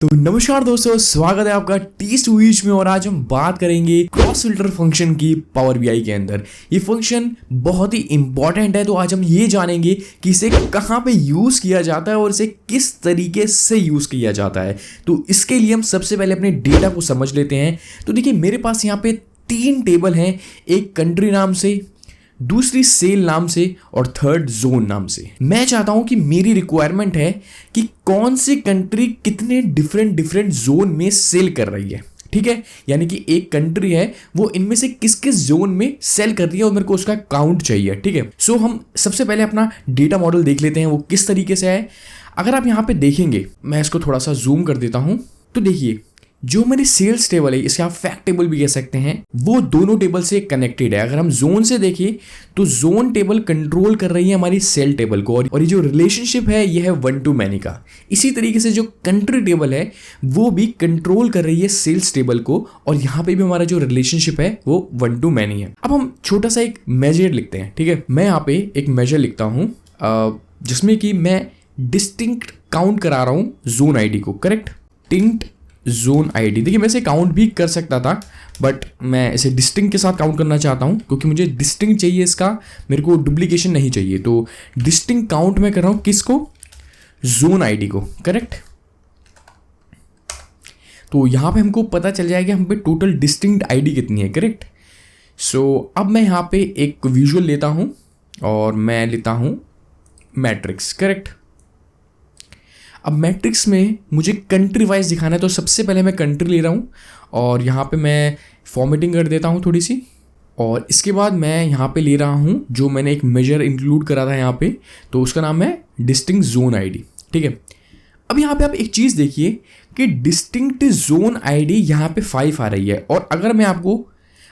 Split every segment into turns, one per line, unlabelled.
तो नमस्कार दोस्तों, स्वागत है आपका टी स्विच में। और आज हम बात करेंगे क्रॉस फिल्टर फंक्शन की पावर बीआई के अंदर। ये फंक्शन बहुत ही इंपॉर्टेंट है, तो आज हम ये जानेंगे कि इसे कहाँ पे यूज़ किया जाता है और इसे किस तरीके से यूज़ किया जाता है। तो इसके लिए हम सबसे पहले अपने डेटा को समझ लेते हैं। तो देखिए, मेरे पास यहाँ पे 3 टेबल हैं, एक कंट्री नाम से, दूसरी सेल नाम से और थर्ड जोन नाम से। मैं चाहता हूं कि मेरी रिक्वायरमेंट है कि कौन सी कंट्री कितने डिफरेंट जोन में सेल कर रही है। ठीक है, यानी कि एक कंट्री है, वो इनमें से किस किस जोन में सेल कर रही है और मेरे को उसका काउंट चाहिए। ठीक है, सो हम सबसे पहले अपना डेटा मॉडल देख लेते हैं वो किस तरीके से है। अगर आप यहाँ पे देखेंगे, मैं इसको थोड़ा सा जूम कर देता हूँ, तो देखिए जो मेरी सेल्स टेबल है, इसे आप फैक्ट टेबल भी कह सकते हैं, वो दोनों टेबल से कनेक्टेड है। अगर हम जोन से देखें तो जोन टेबल कंट्रोल कर रही है हमारी सेल टेबल को, और ये जो रिलेशनशिप है ये है 1 to many का। इसी तरीके से जो कंट्री टेबल है वो भी कंट्रोल कर रही है सेल्स टेबल को, और यहाँ पे भी हमारा जो रिलेशनशिप है वो 1 to many है। अब हम छोटा सा एक मेजर लिखते हैं। ठीक है, मैं यहाँ पे एक मेजर लिखता हूँ जिसमें कि मैं डिस्टिंक्ट काउंट करा रहा हूँ जोन आईडी को। Correct, distinct zone ID. देखिए, मैं इसे काउंट भी कर सकता था, बट मैं इसे डिस्टिंक्ट के साथ काउंट करना चाहता हूं क्योंकि मुझे डिस्टिंक्ट चाहिए, इसका मेरे को डुप्लीकेशन नहीं चाहिए। तो डिस्टिंक्ट काउंट मैं कर रहा हूं किसको? जोन आईडी को। करेक्ट, तो यहां पे हमको पता चल जाएगा हम पे टोटल डिस्टिंक्ट आईडी कितनी है। करेक्ट, सो अब मैं यहां पे एक विजुअल लेता हूं और मैं लेता हूं मैट्रिक्स। करेक्ट, अब मैट्रिक्स में मुझे कंट्री वाइज दिखाना है, तो सबसे पहले मैं कंट्री ले रहा हूँ और यहाँ पे मैं फॉर्मेटिंग कर देता हूँ थोड़ी सी, और इसके बाद मैं यहाँ पे ले रहा हूँ जो मैंने एक मेजर इंक्लूड करा था यहाँ पे, तो उसका नाम है डिस्टिंक्ट जोन आईडी। ठीक है, अब यहाँ पे आप एक चीज़ देखिए कि डिस्टिंक्ट जोन आईडी यहाँ पे 5 आ रही है, और अगर मैं आपको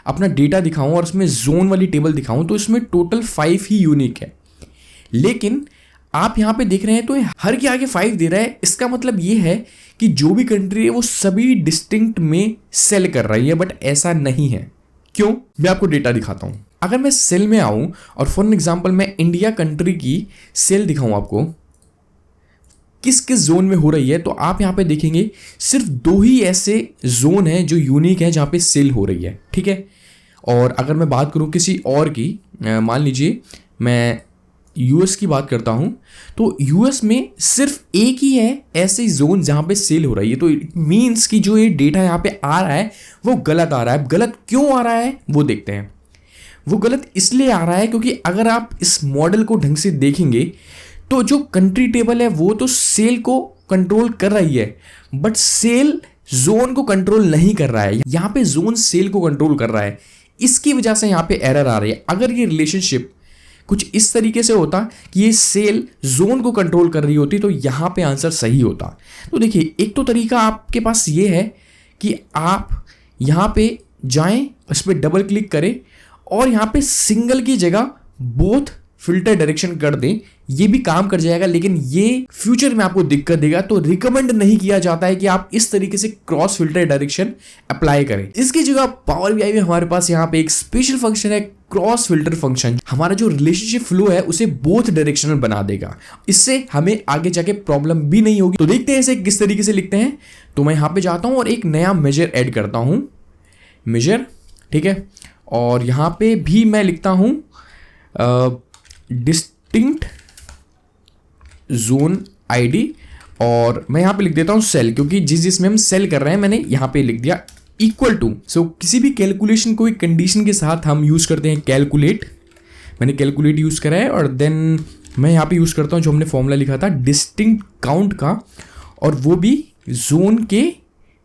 अपना डेटा दिखाऊँ और उसमें जोन वाली टेबल दिखाऊँ तो इसमें टोटल 5 ही यूनिक है। लेकिन आप यहाँ पे देख रहे हैं तो हर के आगे 5 दे रहा है। इसका मतलब ये है कि जो भी कंट्री है वो सभी डिस्टिंक्ट में सेल कर रही है, बट ऐसा नहीं है। क्यों? मैं आपको डेटा दिखाता हूँ। अगर मैं सेल में आऊँ और फॉर एग्जांपल मैं इंडिया कंट्री की सेल दिखाऊँ आपको किस किस जोन में हो रही है, तो आप यहाँ पे देखेंगे सिर्फ 2 ही ऐसे जोन हैं जो यूनिक है जहाँ पे सेल हो रही है। ठीक है, और अगर मैं बात करूँ किसी और की, मान लीजिए मैं यूएस की बात करता हूं, तो यूएस में सिर्फ एक ही है ऐसे जोन जहां पे सेल हो रही है। तो इट मींस कि जो ये डेटा यहां पे आ रहा है वो गलत आ रहा है। गलत क्यों आ रहा है वो देखते हैं। वो गलत इसलिए आ रहा है क्योंकि अगर आप इस मॉडल को ढंग से देखेंगे तो जो कंट्री टेबल है वो तो सेल को कंट्रोल कर रही है, बट सेल जोन को कंट्रोल नहीं कर रहा है। यहां पे जोन सेल को कंट्रोल कर रहा है, इसकी वजह से यहां पे एरर आ रही है। अगर ये रिलेशनशिप कुछ इस तरीके से होता कि ये सेल जोन को कंट्रोल कर रही होती तो यहाँ पे आंसर सही होता। तो देखिए, एक तो तरीका आपके पास ये है कि आप यहाँ पे जाएं, इस पर डबल क्लिक करें और यहाँ पे सिंगल की जगह बोथ फिल्टर डायरेक्शन कर दें, ये भी काम कर जाएगा। लेकिन ये फ्यूचर में आपको दिक्कत देगा, तो रिकमेंड नहीं किया जाता है कि आप इस तरीके से क्रॉस फिल्टर डायरेक्शन अप्लाई करें। इसकी जगह पावर बीआई में हमारे पास यहाँ पे एक स्पेशल फंक्शन है, क्रॉस फिल्टर फंक्शन। हमारा जो रिलेशनशिप फ्लो है उसे बोथ डायरेक्शनल बना देगा, इससे हमें आगे जाके प्रॉब्लम भी नहीं होगी। तो देखते हैं इसे किस तरीके से लिखते हैं। तो मैं यहाँ पे जाता हूँ और एक नया मेजर ऐड करता हूँ, मेजर। ठीक है, और यहाँ पे भी मैं लिखता हूँ डिस्टिंक्ट जोन आईडी, और मैं यहाँ पे लिख देता हूँ सेल, क्योंकि जिसमें हम सेल कर रहे हैं मैंने यहाँ पे लिख दिया इक्वल टू। सो किसी भी कैलकुलेशन को एक कंडीशन के साथ हम यूज़ करते हैं कैलकुलेट। मैंने कैलकुलेट यूज़ करा है, और देन मैं यहाँ पे यूज़ करता हूँ जो हमने फॉर्मूला लिखा था डिस्टिंक्ट काउंट का, और वो भी जोन के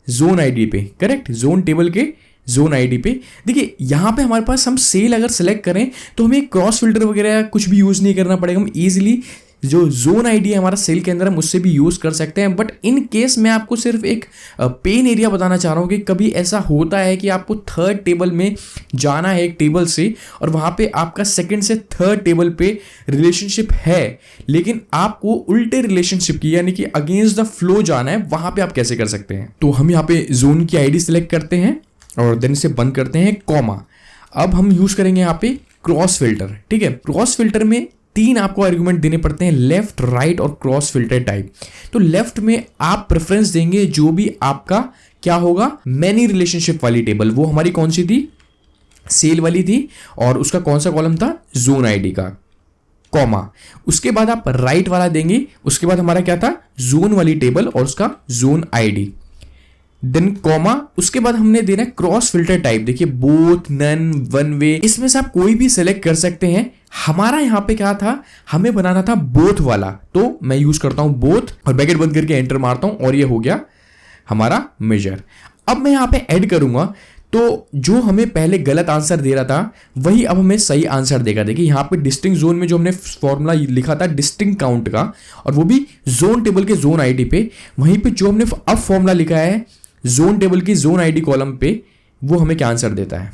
जोन आईडी पे। करेक्ट, जोन टेबल के जोन आईडी पे। देखिए, यहाँ पे हमारे पास हम सेल अगर सेलेक्ट करें तो हमें क्रॉस फिल्टर वगैरह कुछ भी यूज़ नहीं करना पड़ेगा। हम ईजिली जो जोन आईडी है हमारा सेल के अंदर, हम उससे भी यूज़ कर सकते हैं। बट इन केस मैं आपको सिर्फ एक पेन एरिया बताना चाह रहा हूँ कि कभी ऐसा होता है कि आपको थर्ड टेबल में जाना है एक टेबल से, और वहाँ पे आपका सेकंड से थर्ड टेबल पे रिलेशनशिप है, लेकिन आपको उल्टे रिलेशनशिप की यानी कि अगेंस्ट द फ्लो जाना है, वहाँ पे आप कैसे कर सकते हैं। तो हम यहाँ पे जोन की आईडी सेलेक्ट करते हैं और देन इसे बंद करते हैं, कॉमा। अब हम यूज़ करेंगे यहाँ पे क्रॉस फिल्टर। ठीक है, क्रॉस फिल्टर में तीन आपको आर्गुमेंट देने पड़ते हैं, लेफ्ट, राइट और क्रॉस फिल्टर टाइप। तो लेफ्ट में आप प्रेफरेंस देंगे जो भी आपका क्या होगा, मैनी रिलेशनशिप वाली टेबल, वो हमारी कौन सी थी, सेल वाली थी, और उसका कौन सा कॉलम था, जोन आईडी का, कॉमा। उसके बाद आप राइट वाला देंगे, उसके बाद हमारा क्या था, जोन वाली टेबल और उसका जोन आईडी, देन कॉमा। उसके बाद हमने देना क्रॉस फिल्टर टाइप, देखिए बोथ, नन, वन वे, इसमें से आप कोई भी सेलेक्ट कर सकते हैं। हमारा यहां पे क्या था, हमें बनाना था बोथ वाला, तो मैं यूज करता हूं बोथ और ब्रैकेट बंद करके एंटर मारता हूं और ये हो गया हमारा मेजर। अब मैं यहां पे ऐड करूंगा, तो जो हमें पहले गलत आंसर दे रहा था वही अब हमें सही आंसर देगा। देखिए यहाँ पे डिस्टिंक्ट जोन में जो हमने फॉर्मूला लिखा था डिस्टिंक्ट काउंट का, और वो भी जोन टेबल के जोन आईडी पे, वहीं पे जो हमने अब फॉर्मूला लिखा है जोन टेबल की जोन आईडी कॉलम पे, वो हमें क्या आंसर देता है।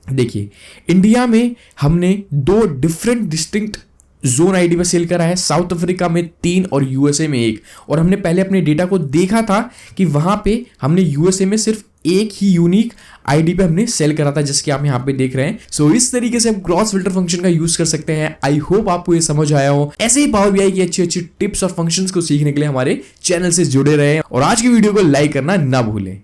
देखिए इंडिया में हमने 2 डिफरेंट डिस्टिंक्ट जोन आईडी पे सेल करा है, साउथ अफ्रीका में 3 और यूएसए में 1। और हमने पहले अपने डेटा को देखा था कि वहां पे हमने यूएसए में सिर्फ एक ही यूनिक आईडी पे हमने सेल करा था, जिसके आप यहां पे देख रहे हैं। सो इस तरीके से आप क्रॉस फिल्टर फंक्शन का यूज कर सकते हैं। आई होप आपको ये समझ आया हो। ऐसे ही पावर बीआई की अच्छी अच्छी टिप्स और फंक्शंस को सीखने के लिए हमारे चैनल से जुड़े रहे और आज की वीडियो को लाइक करना ना भूलें।